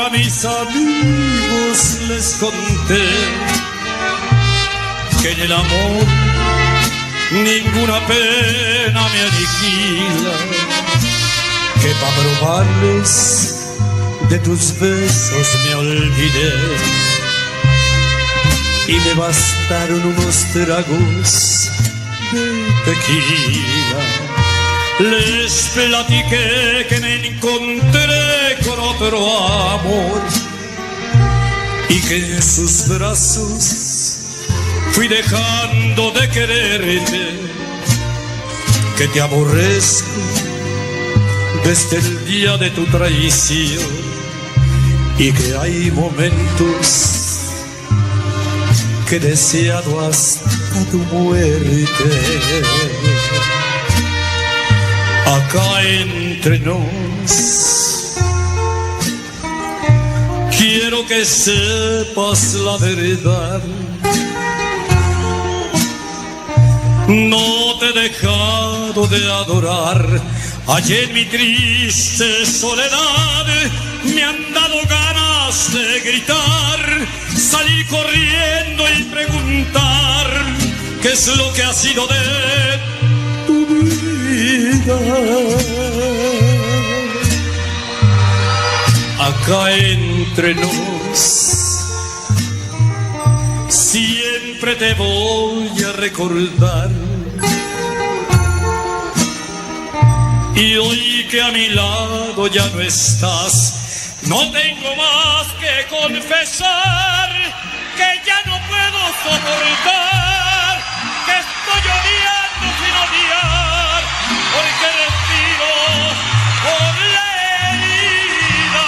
a mis amigos les conté que en el amor ninguna pena me aniquila, que para probarles de tus besos me olvidé y me bastaron unos tragos de tequila. Les platiqué que me encontré con otro amor y que en sus brazos fui dejando de quererte, que te aborrezco desde el día de tu traición y que hay momentos que he deseado hasta tu muerte. Acá entre nos quiero que sepas la verdad. No te he dejado de adorar. Allí en mi triste soledad me han dado ganas de gritar, salir corriendo y preguntar qué es lo que ha sido de tu vida. Acá entre nos siempre te voy a recordar. Y hoy que a mi lado ya no estás, no tengo más que confesar que ya no puedo soportar, que estoy odiando sin odiar, porque respiro por la herida.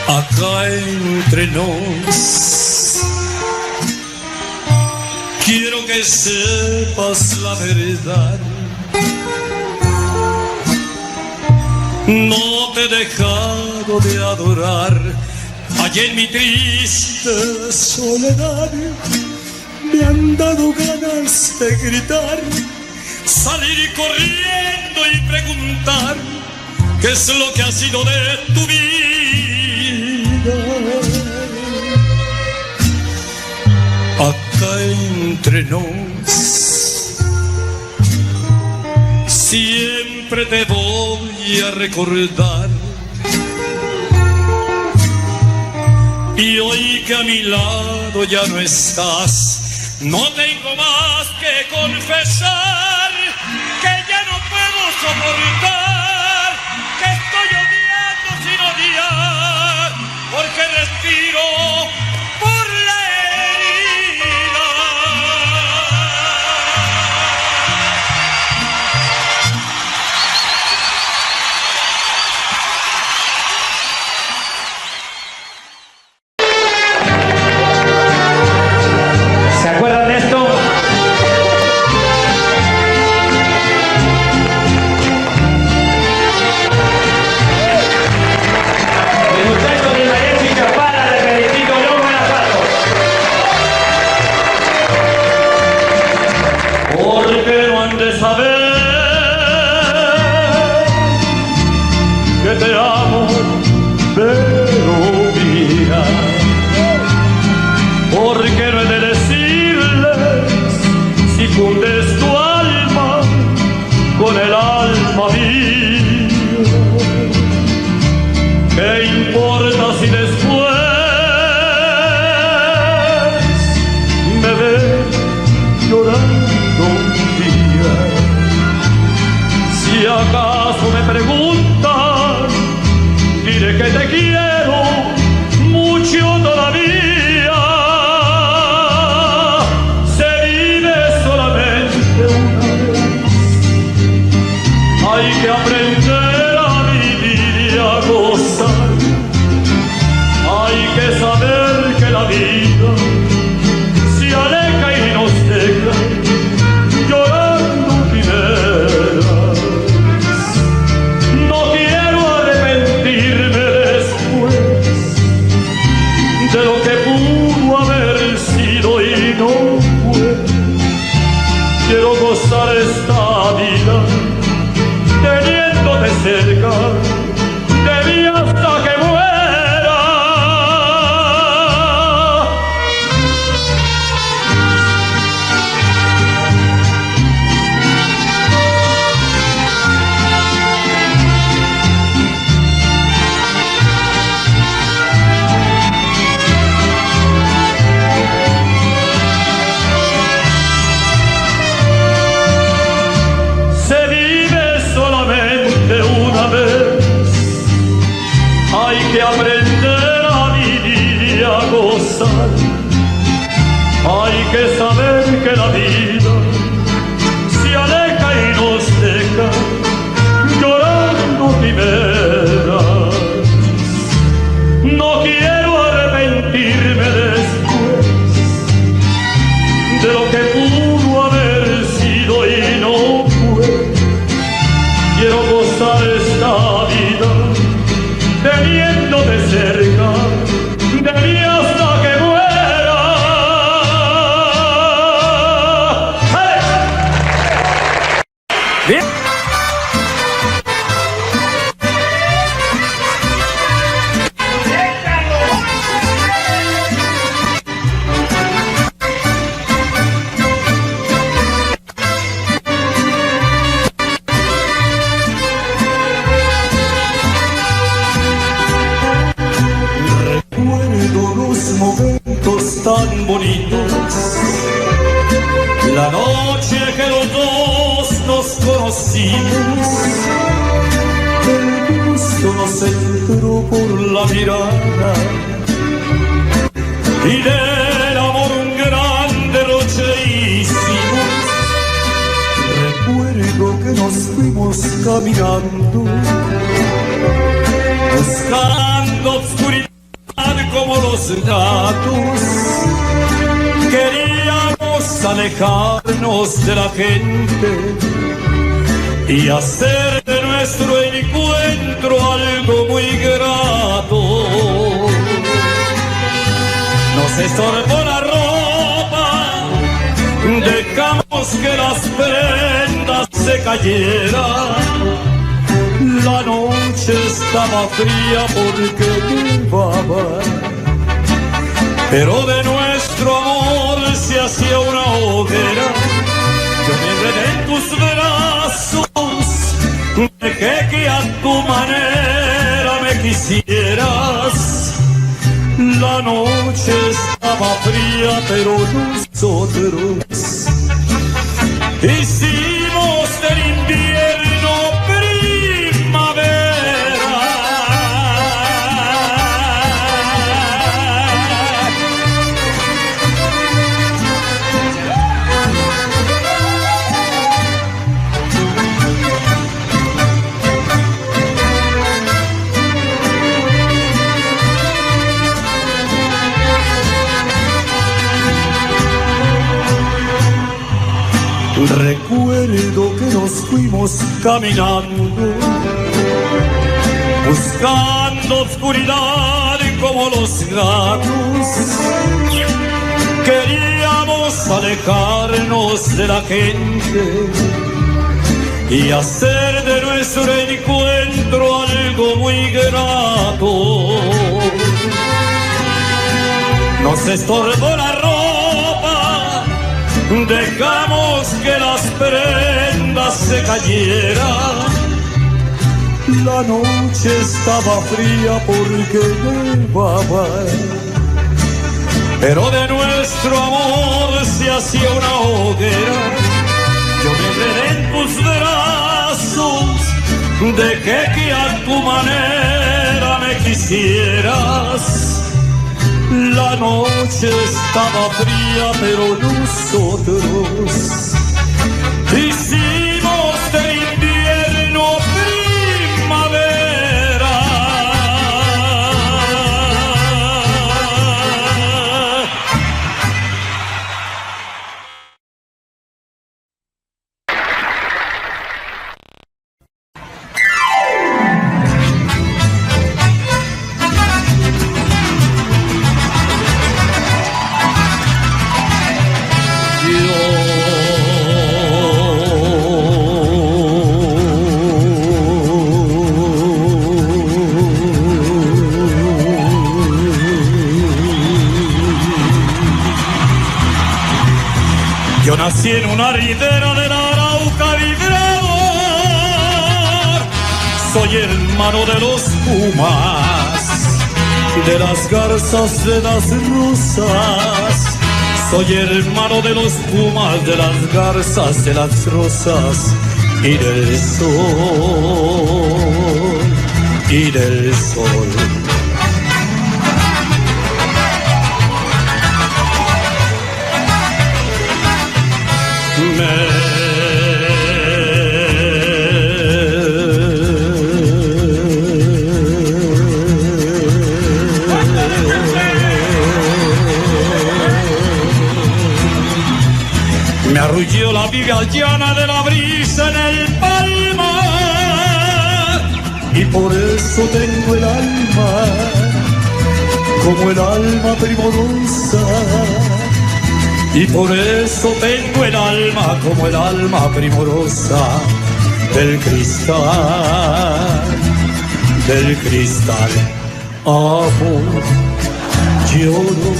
Acá entre nos quiero que sepas la verdad. No te he dejado de adorar. Allí en mi triste soledad me han dado ganas de gritar, salir corriendo y preguntar qué es lo que ha sido de tu vida. Acá entre nos siempre te voy a recordar. Y hoy que a mi lado ya no estás, no tengo más que confesar que ya no puedo soportar, que estoy odiando sin odiar, porque respiro por la herida. ¿Se acuerdan de esto? El muchacho de Mariachi Chapala de Pedrito Long Guanajuato. Porque no han de saber que te amo, pero mía. Porque no he de decirles si fundes tu alma con el alma mía. ¿Qué importa si después me ven llorando un día? Si acaso me preguntan, diré que te quiero mucho todavía. Se vive solamente una vez, hay que aprender a vivir y a gozar. Hay que saber que la vida se aleja y nos deja la vida se aleja y nos deja llorando primeras. No quiero arrepentirme después de lo que pudo haber sido y no fue. Quiero gozar esta vida teniéndote cerca de mí hasta que muera. ¡Hey! Bien. Tan bonitos, la noche que los dos nos conocimos, el gusto nos entró por la mirada y del amor un gran derroche hicimos. Recuerdo que nos fuimos caminando, buscando obscuridad como los gatos. Queríamos alejarnos de la gente y hacer de nuestro encuentro algo muy grato. Nos estorbó la ropa, dejamos que las prendas se cayeran. La noche estaba fría porque nevaba, pero de nuestro amor se hacía una hoguera. Yo me enredé en tus brazos, dejé que a tu manera me quisieras. La noche estaba fría, pero nosotros hicimos del invierno primavera. Recuerdo que nos fuimos caminando, buscando oscuridad como los gatos. Queríamos alejarnos de la gente y hacer de nuestro encuentro algo muy grato. Nos estorbó la ropa, dejamos que las prendas se cayeran. La noche estaba fría porque nevaba, pero de nuestro amor se hacía una hoguera. Yo me enredé en tus brazos, dejé que a tu manera me quisieras. La noche estaba fría, pero nosotros hicimos del invierno primavera. Yo nací en una ribera de la Arauca vibrador. Soy hermano de los pumas, de las garzas, de las rosas. Soy hermano de los pumas, de las garzas, de las rosas y del sol, y del sol. Me arrulló la viga llana de la brisa en el palmar y por eso tengo el alma como el alma primorosa y por eso tengo el alma como el alma primorosa del cristal. Amor, lloro,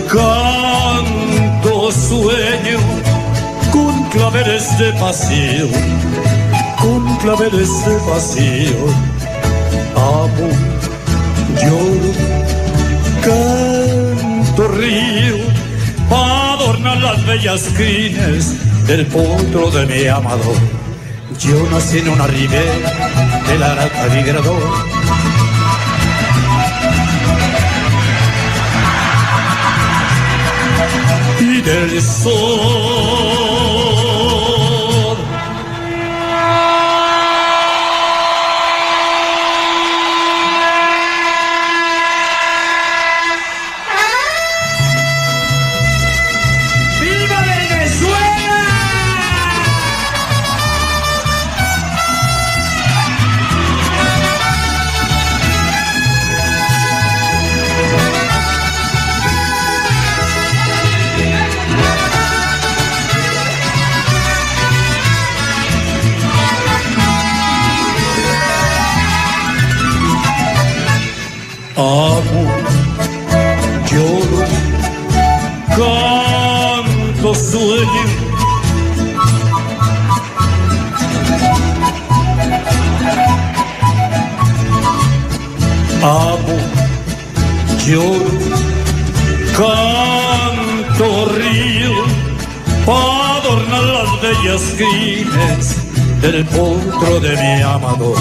canto, sueño con claveles de pasión, con claveles de pasión. Amo, lloro, canto, río, para adornar las bellas crines del potro de mi amador. Yo nací en una ribera del Arauca migrador. Y del sol. ¡Viva Venezuela! Amo, lloro, canto, sueño. Amo, lloro, canto, río, para adornar las bellas crines del potro de mi amador.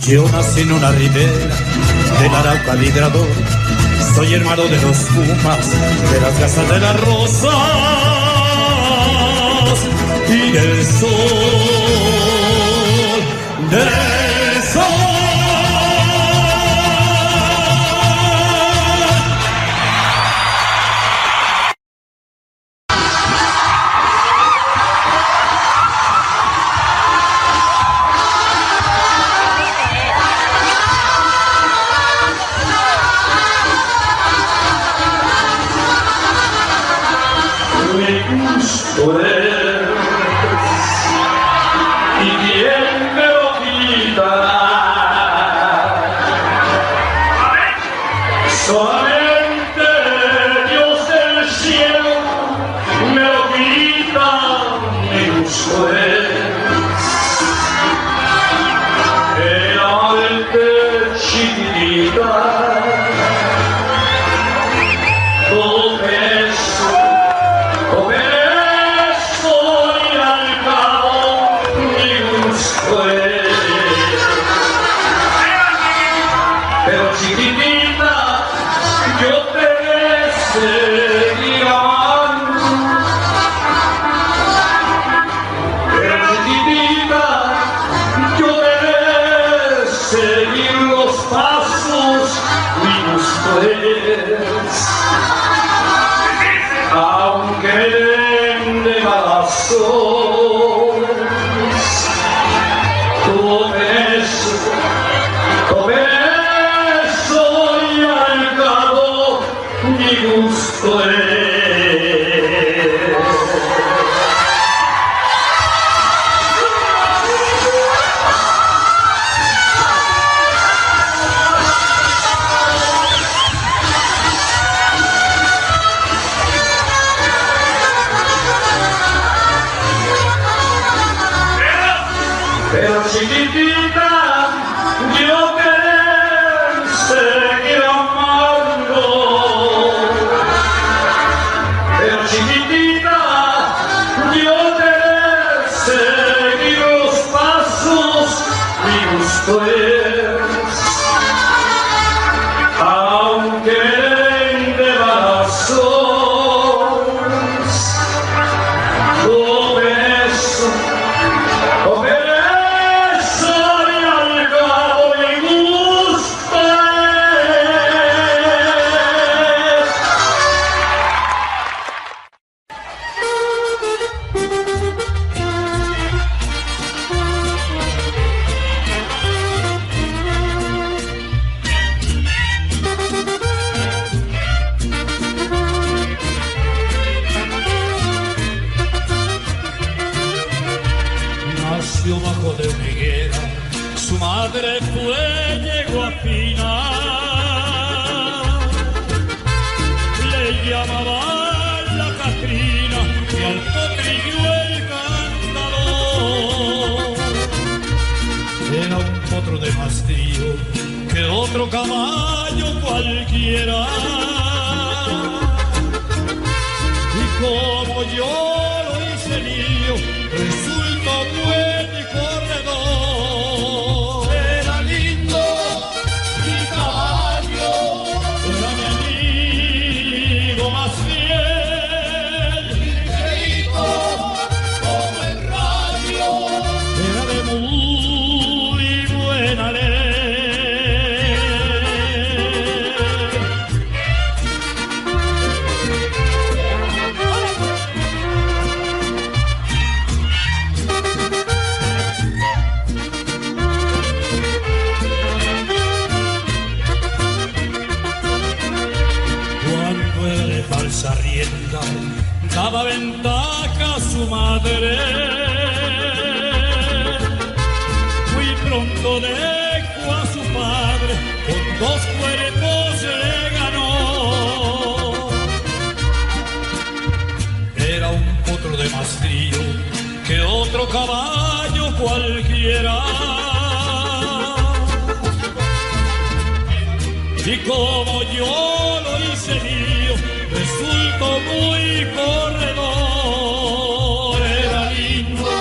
Yo nací en una ribera del Arauca migrador, soy hermano de los pumas, de las casas de las rosas y del sol, del sol. Y quién me lo quitará. Solamente Dios del cielo me lo quita, mi gusto es. Era de chiquitita, todo eso. Pero chiquitita, yo te seguiré amando. Pero chiquitita, yo te seguir los pasos, mi gusto es. Aunque de balazos, tu beso. Mi gusto es. Pero chiquitita, yo te seguiré amando. más frío que otro caballo cualquiera. Y como yo lo hice lío, resultó buen corredor. Era lindo mi caballo, Era mi amigo más fiel, ligerito como el rayo. era de muy buena ley. Cuando era de falsa rienda, daba ventaja a su madre. Muy pronto dejó a su padre, con 2 cuerpos le ganó. Era un potro de más frío que otro caballo cualquiera. Y como yo lo hice lío, resultó muy corredor. Era lindo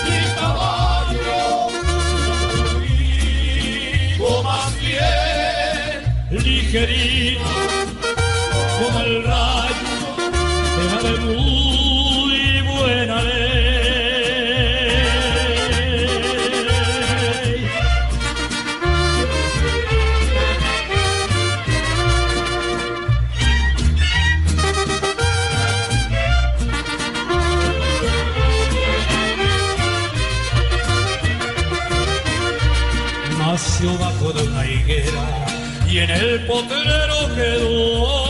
Mi caballo, amigo más fiel. ligerito como el rayo, era de muy buena ley. Nació bajo de una higuera y en el potrero quedó.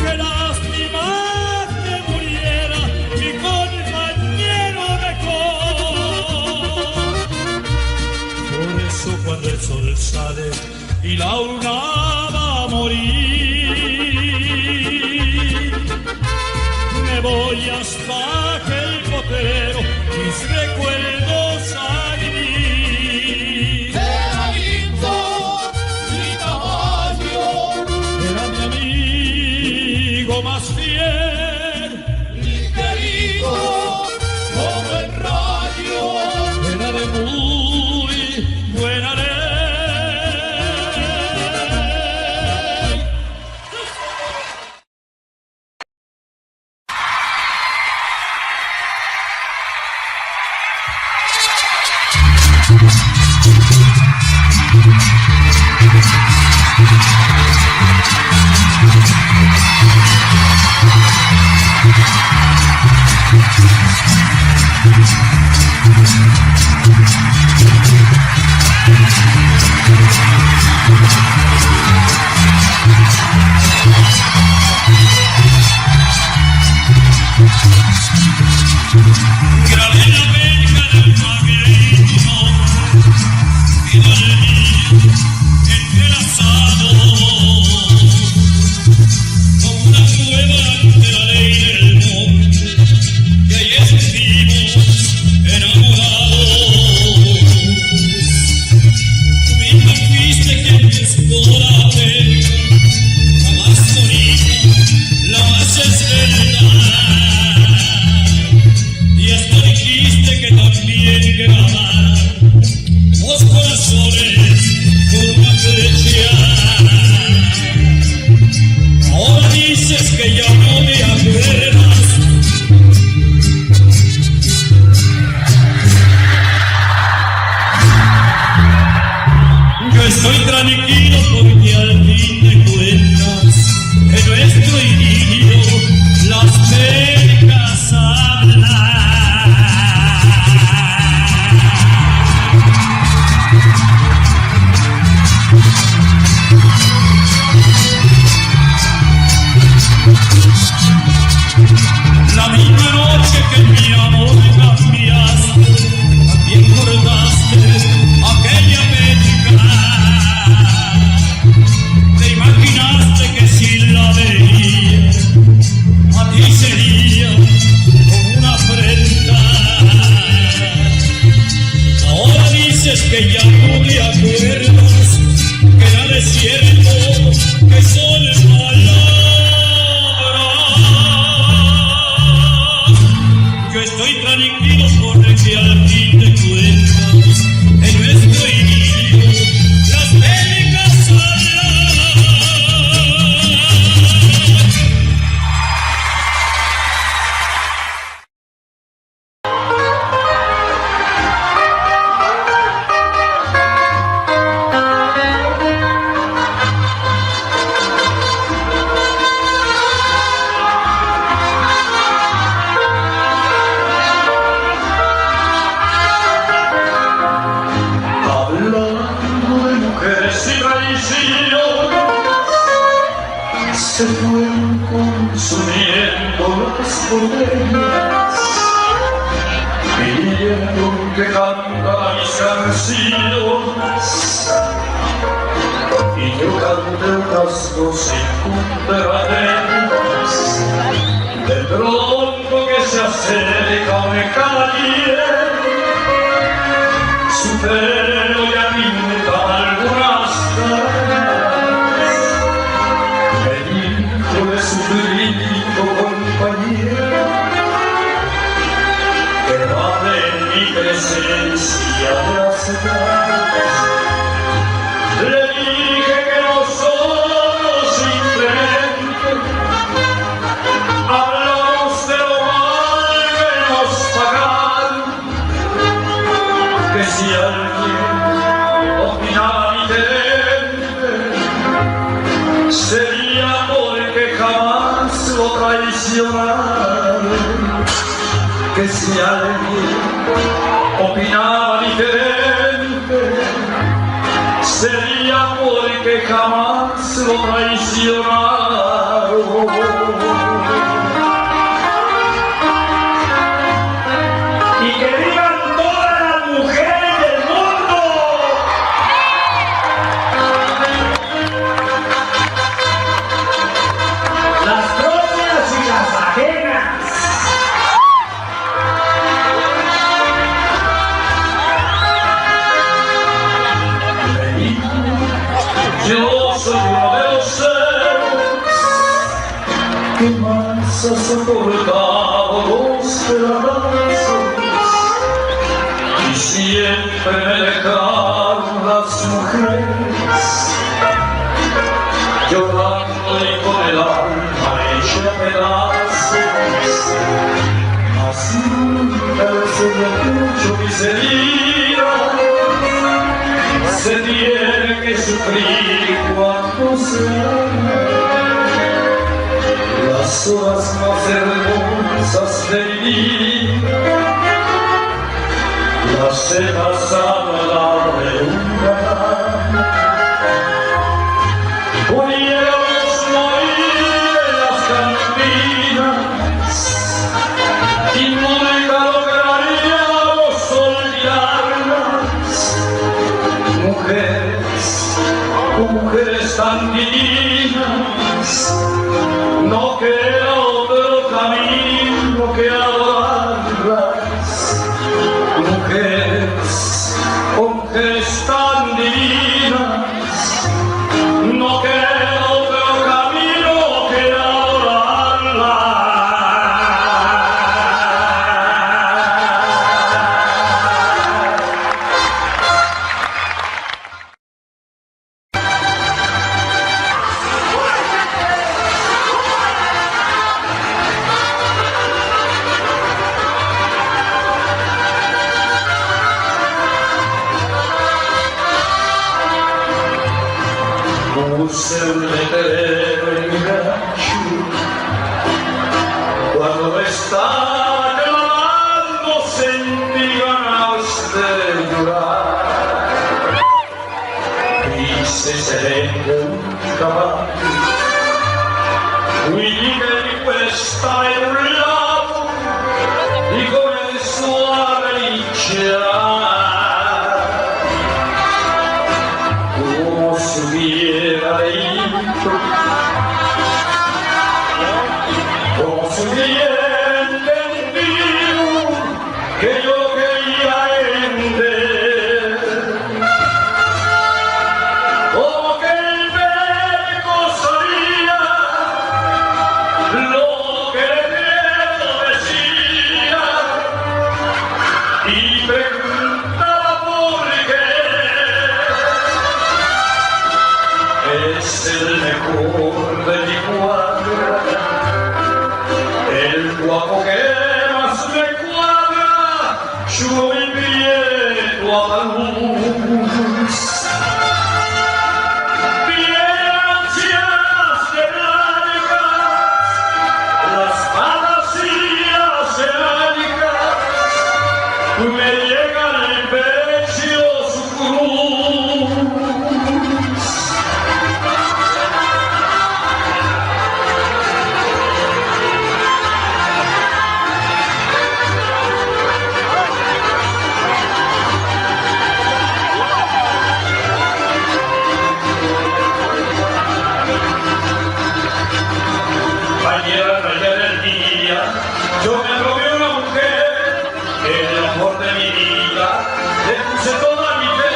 Qué lástima que muriera mi compañero mejor. Por eso cuando el sol sale y la luna va a morir, me voy hasta aquel potrero, mis recuerdos a vivir. Era lindo mi caballo, Era mi amigo más fiel, ligerito como el rayo. era de muy buena ley. Grabé la verga del magneto y dormí entrelazado como una prueba ante la ley del monte, y ahí estuvimos enamorados. Tú misma fuiste quien buscó la verga, la más bonita, la más esbelta. Y hasta dijiste que también quedaban 2 corazones con una flecha. Ahora dices que ya no me acuerdas. Yo estoy tranquilo porque al fin de cuentas en nuestro idilio las pecas hablan. La misma noche que mi amor cambiaste, también cortaste aquella peca. Te imaginaste que si la veía, a ti sería como una afrenta. que ya no te acuerdas, que era desierto, que son palabras. Yo estoy tranquilo porque al fin te cuentas en nuestro idilio las bélicas se fueron consumiendo las botellas, pidiendo que cantara mis canciones, y yo canté unas dos incomparables. De pronto que se acerca me caliente, su pelo ya pinta algunas caras. Su brillo compañero, que vale en mi presencia de aceptar. Le dije que nosotros simplemente hablamos de lo mal que nos pagaron, que si alguien opinaba diferente, sería porque jamás lo traicionaron, que si alguien opinaba diferente, sería porque jamás lo traicionaron. Y que digan todas las mujeres del mundo. Las propias y las ajenas. Yo soy uno de los seres que más ha soportado los pedazos, y siempre me dejaron las mujeres llorando y con el alma hecha pedazos. Así nunca se me ha hecho mis heridas, se tiene que sufrir cuando se ama. Las horas más hermosas de mi vida las he pasado a la reunión. Pudiéramos morir en las cantinas y nunca lograríamos olvidarlas. Mujeres tan divinas, no queda otro camino que adorarlas. Mujeres tan divinas, no queda otro camino que adorarlas. Puse un letrero en mi rancho cuando me estaba clavando, sentí ganas de llorar. Hice sereno un caballo, fui que está en un lado y comenzó a relinchar como si hubiera ido, como si hubiera entendido que yo quería entender. el mejor de mi cuadra, el guapo que más me cuadra, yo invierto a la luz. Bien ansias de blancas, las fantasías heránicas, me llega al pecho su cruz. Ayer el día, yo me robé una mujer, el amor de mi vida, le puse toda mi fe,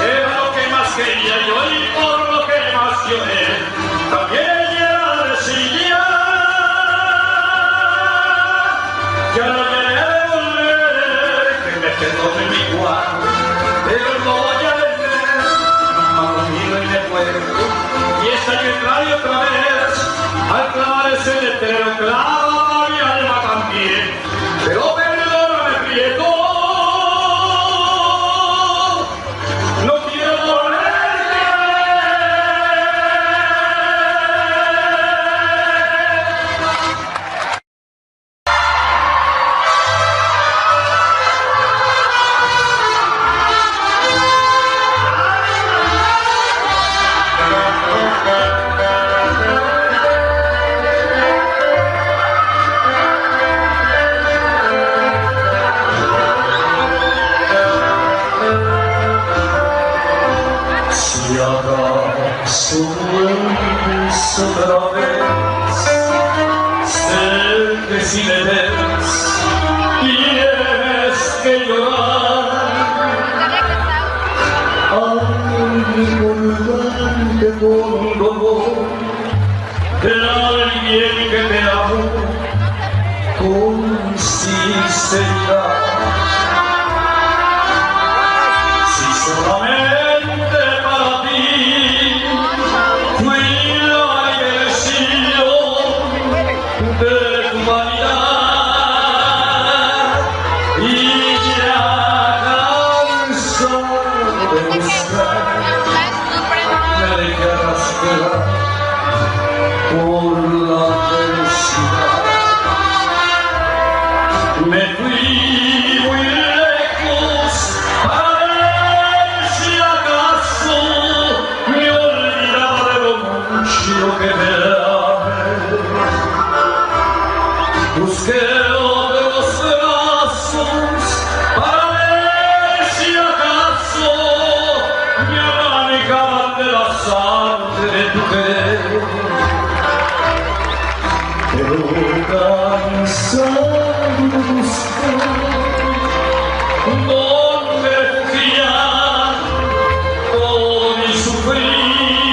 era lo que más quería yo y por lo que más lloré, también era resignar, ya no llegué de volver, que me quedó en mi cuarto, pero no voy a vender, no dormido y me muerto, y esta que trae otra vez, al clavar ese letrero clava mi alma también, pero perdóname Prieto, no quiero volverte a Si acaso vuelves otra vez, sé que si me ves, tienes que llorar. Al recordarte con dolor de alguien que te amó con sinceridad. Si solamente para ti fui la agresión de tu vanidad y ya cansado de buscar me dejé arrastrar por la felicidad. Me fui muy lejos para ver si acaso me olvidaba de lo mucho que me amé. Busqué otros brazos para ver si acaso me arrancaban de la sangre de tu querer. Pero cansado de buscar donde refugiar todo mi sufrir,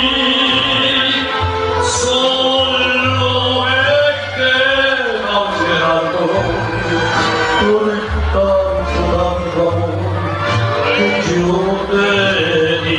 solo me queda un llanto por tanto amor que yo te di.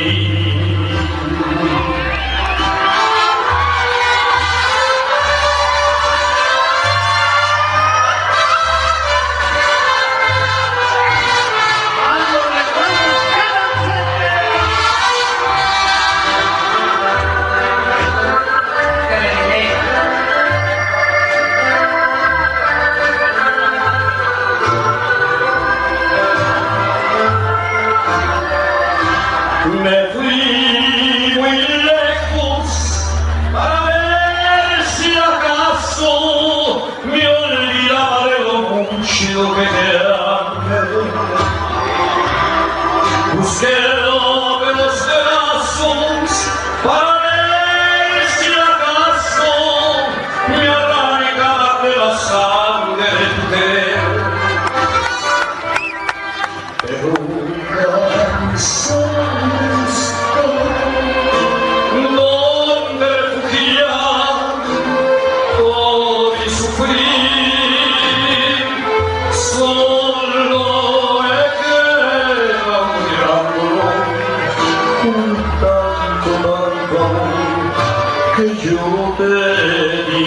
Me fui muy lejos para ver si acaso me olvidaba de lo mucho que te amé. Busqué los brazos para ver si acaso me arrancaba de la sangre de tu querer. Pero cansado donde refugiar todo mi sufrir, solo me queda un llanto con tanto amor que yo te di.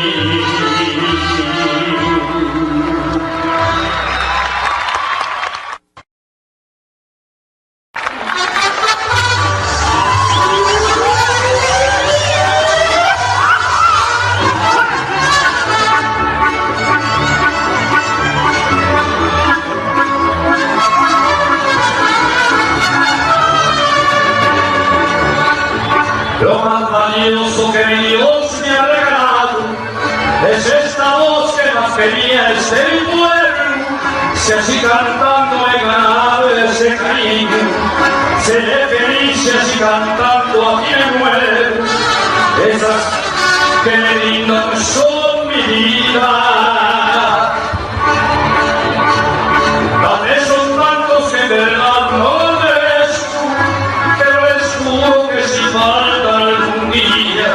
Lo más valioso que mi Dios me ha regalado es esta voz que más quería este mi pueblo. Si así cantando he ganado ese cariño, seré feliz si así cantando aquí me muero. Esas que me brindan son mi vida. Tal vez son tantos que en verdad no merezco, pero les juro que si falta algún día,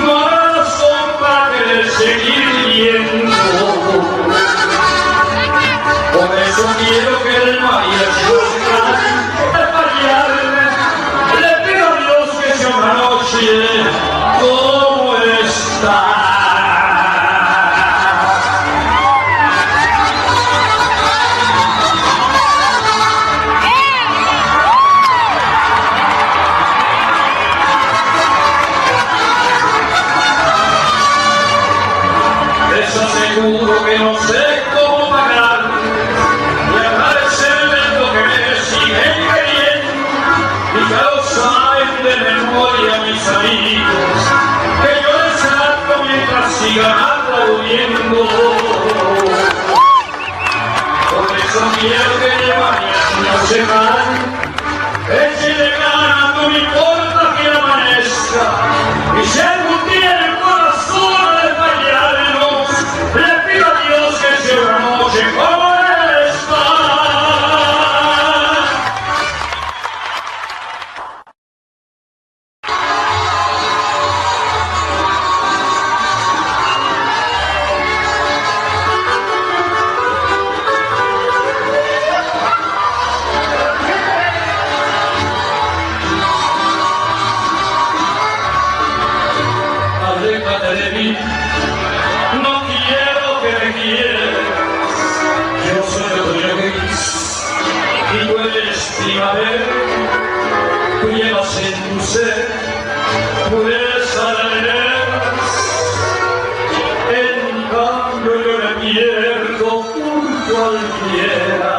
no habrá razón para querer seguir viviendo. Por eso quiero que el mariachi de fallarme, le pido a Dios que sea una noche como esta. Les aseguro que no sé cómo pagar y agradecerles lo que me siguen queriendo, y ya lo saben de memoria mis amigos, que yo les canto mientras sigan aplaudiendo. Por eso quiero que el mariachi no se gane, que si le ganan no me importa que amanezca, y si algún día el corazón de fallarnos, le pido a Dios que sea una noche como esta. Aléjate de mí, no quiero que me quieras. Yo soy otoño gris y tú eres primavera. Tú llevas en tu ser pureza de alegrías. En cambio yo me pierdo por cualquiera.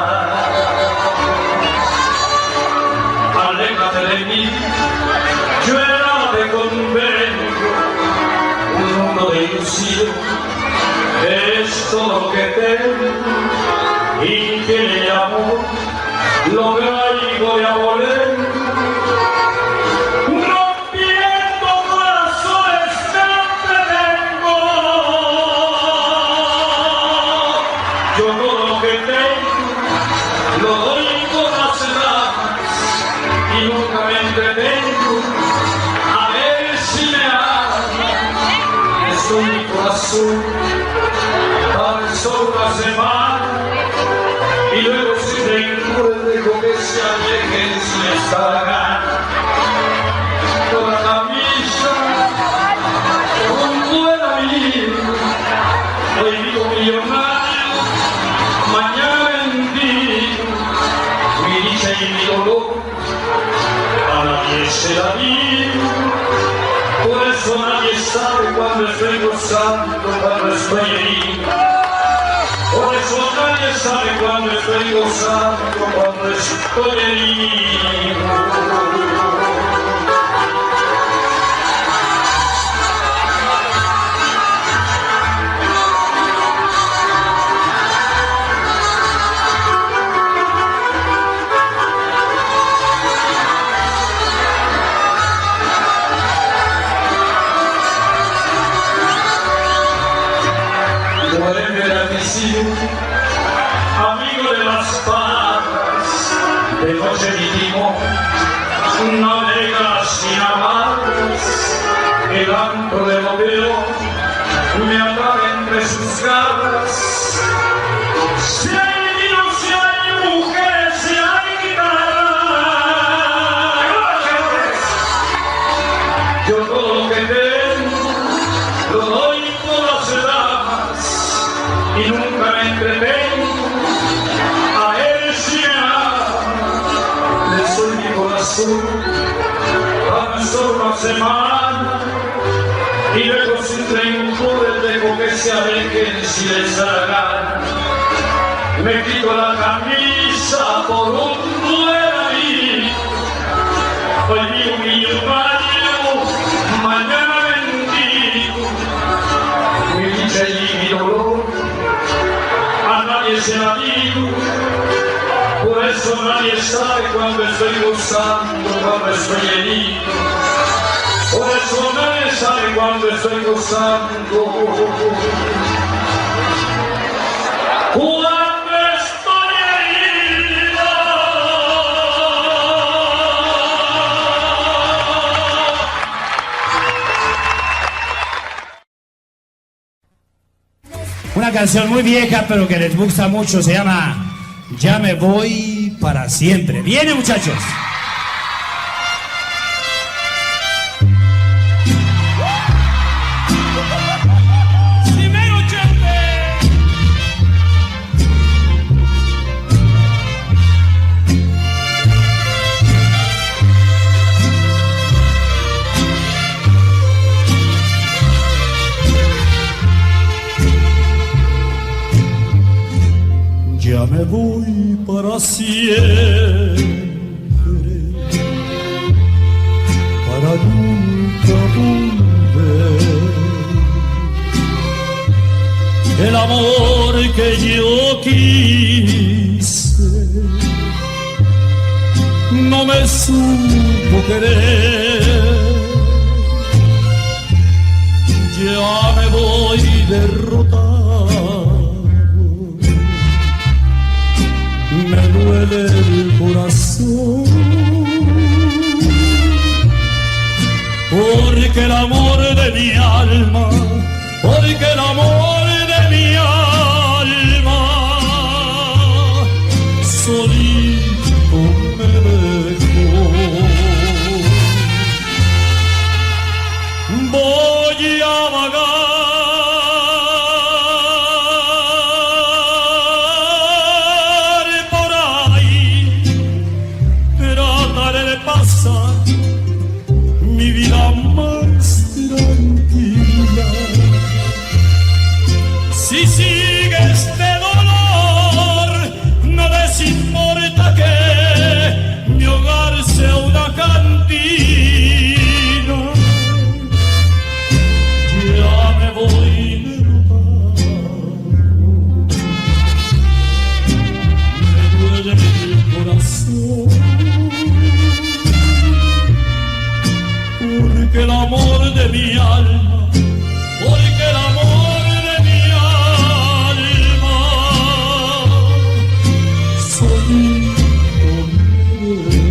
Aléjate de mí, llévate convengo. Un mundo de ilusión es todo lo que tengo, y que el amor lo traigo de abolendo, rompiendo corazones que tengo. Yo todo lo que tengo lo doy con las damas y nunca me entretengo a ver si me aman. Estoy mi corazón tan solo una semana, y luego si tengo dejo que se alejen sin estar gana. Con la camisa, con buen amigo, hoy vivo millonario, mañana mendigo, mi dicha y mi dolor a nadie se la digo. Por eso nadie sabe cuando estoy gozando, cuando estoy herido. Por eso nadie sabe cuando estoy gozando, cuando estoy herido. Amigo de las patas, de noche mi timón, navegas sin amarras, el antro de Lobeo me atrapa entre sus garras. Si hay niños, si hay mujeres, si hay guitarras, yo todo lo que tengo y nunca me entretengo. A él sí le soy mi corazón, tan solo una semana, y luego sin rencores dejo que se alejen si les da la gana. Me quito la camisa por un duelo, hoy vivo millonario, mañana mendigo. Mi dicha y mi dolor a nadie se la digo, por eso nadie sabe cuando estoy gozando, cuando estoy herido. Por eso nadie sabe cuando estoy gozando, cuando estoy herido. Una canción muy vieja pero que les gusta mucho, se llama Ya me voy para siempre. ¡Viene, muchachos! Ya me voy para siempre, para nunca volver. El amor que yo quise no me supo querer. Ya me voy derrotado, me duele el corazón, porque el amor de mi alma, porque el amor de mi alma, solito me dejó. Voy a vagar mi vida más tranquila. Si sigue este dolor, no les importa que mi hogar sea una cantina. Ya me voy derrotado, me duele el corazón, porque el amor de mi alma, porque el amor de mi alma, solito me dejó.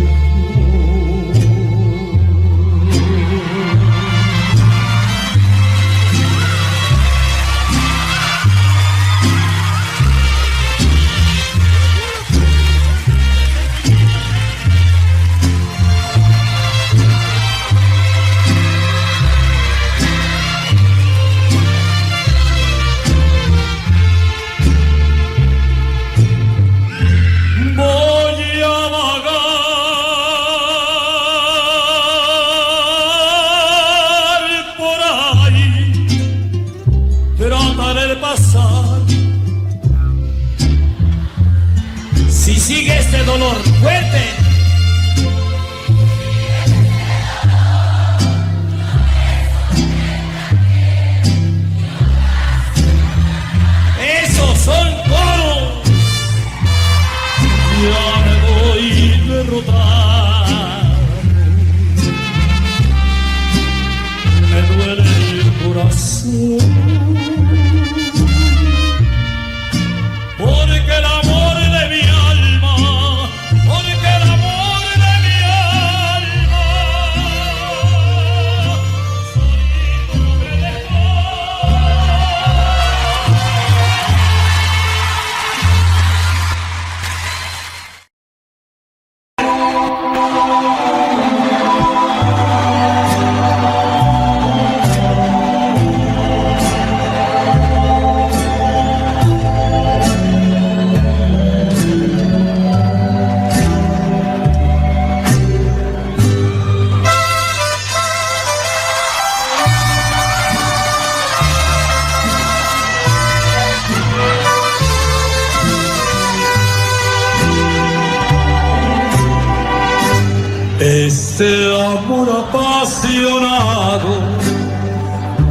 este amor apasionado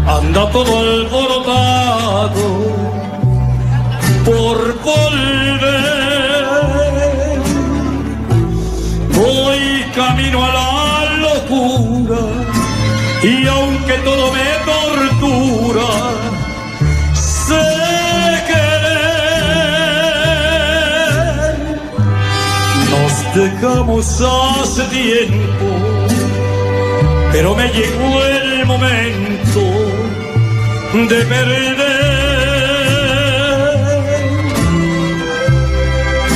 anda todo alborotado por volver. Voy camino a la locura y aunque todo me tortura, sé querer. Nos dejamos hace tiempo, pero me llegó el momento de perder.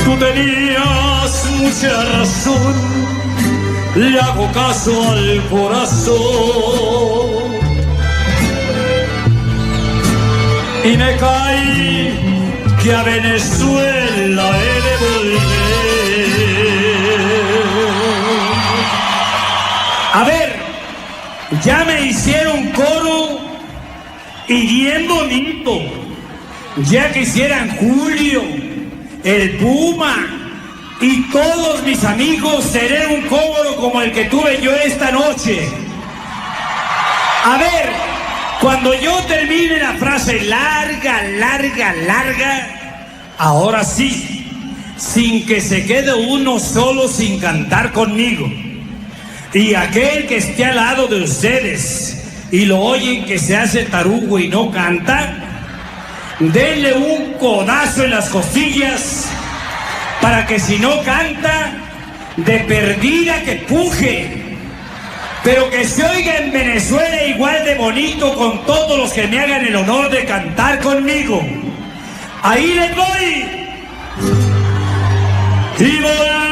Tú tenías mucha razón, le hago caso al corazón y me caí que a Venezuela he de volver. A ver, ya me hicieron coro y bien bonito. Ya quisieran Julio, el Puma y todos mis amigos tener un coro como el que tuve yo esta noche. A ver, cuando yo termine la frase larga, ahora sí, sin que se quede uno solo sin cantar conmigo. Y aquel que esté al lado de ustedes y lo oyen que se hace tarugo y no canta, denle un codazo en las costillas para que si no canta, de perdida que puje, pero que se oiga en Venezuela igual de bonito con todos los que me hagan el honor de cantar conmigo. Ahí les voy. Y volver.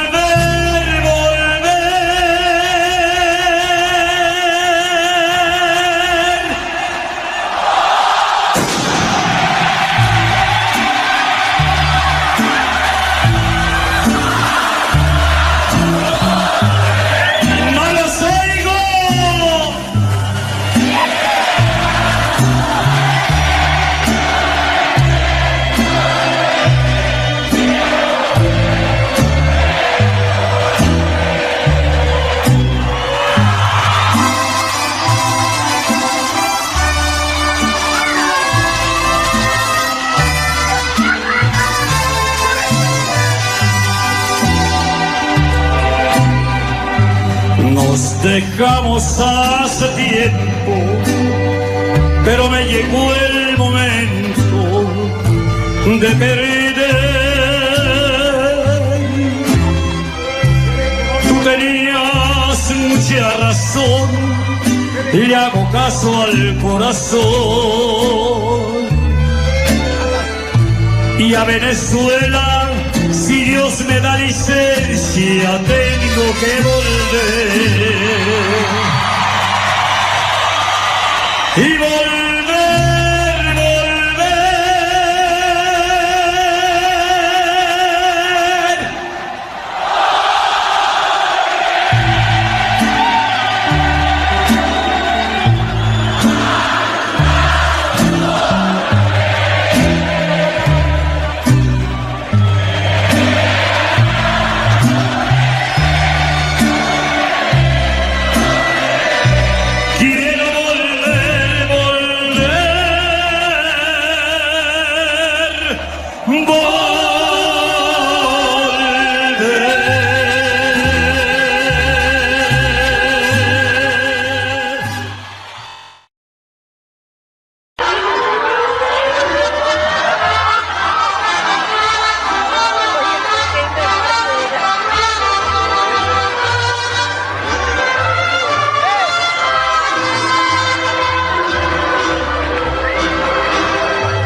Nos dejamos hace tiempo, pero me llegó el momento de perder. Tú tenías mucha razón, le hago caso al corazón. Y a Venezuela, si Dios me da licencia, tengo que volver. Y volver, volver.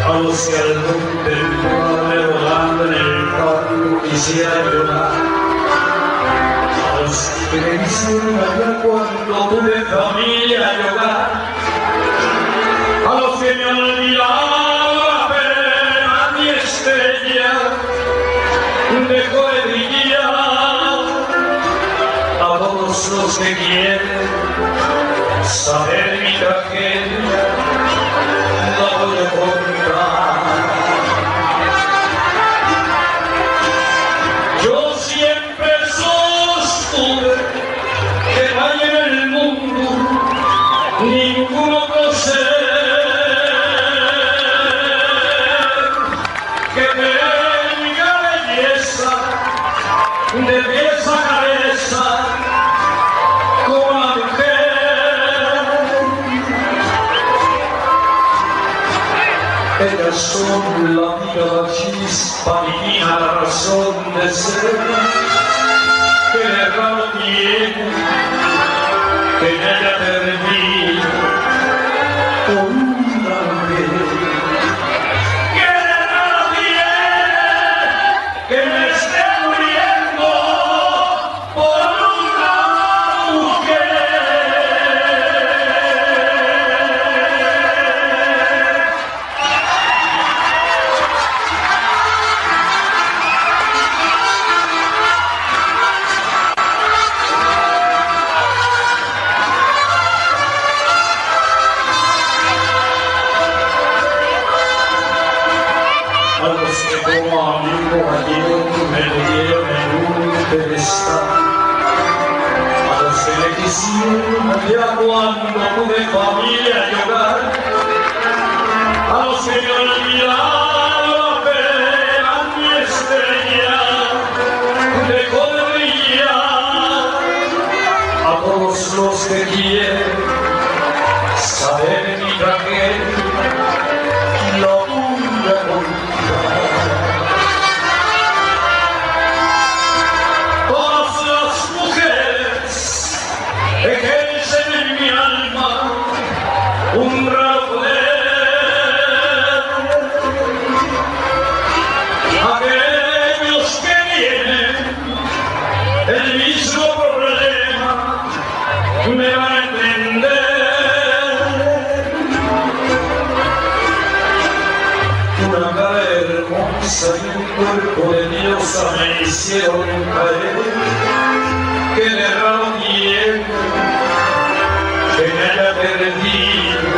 A los que al contemplarme volando en el campo quisiera llorar, a los que me hicieron allá cuando tuve familia y hogar, a los que me olvidaron apenas mi estrella dejó de brillar, a todos los que quieren saber mi tragedia, no puedo contar. Yo siempre sostuve que corazón la mirada chispa divina la razón de ser, que de raro tiene, que en ella termina con una vez. Que de raro tiene, que me esté muriendo por una mujer. A los que como amigo ayer me dieron en un pedestal, a los que le quisieron ya cuando tuve familia y hogar, a los que me olvidaron apenas mi estrella dejó de brillar, a todos los que quieren saber mi tragedia, lo voy a contar. Todas las mujeres ejercen en mi alma un raro poder. Aquellos que tienen el mismo problema me van a entender. Una cara hermosa y un cuerpo de diosa me hicieron caer, que de raro tiempo, que me haya perdido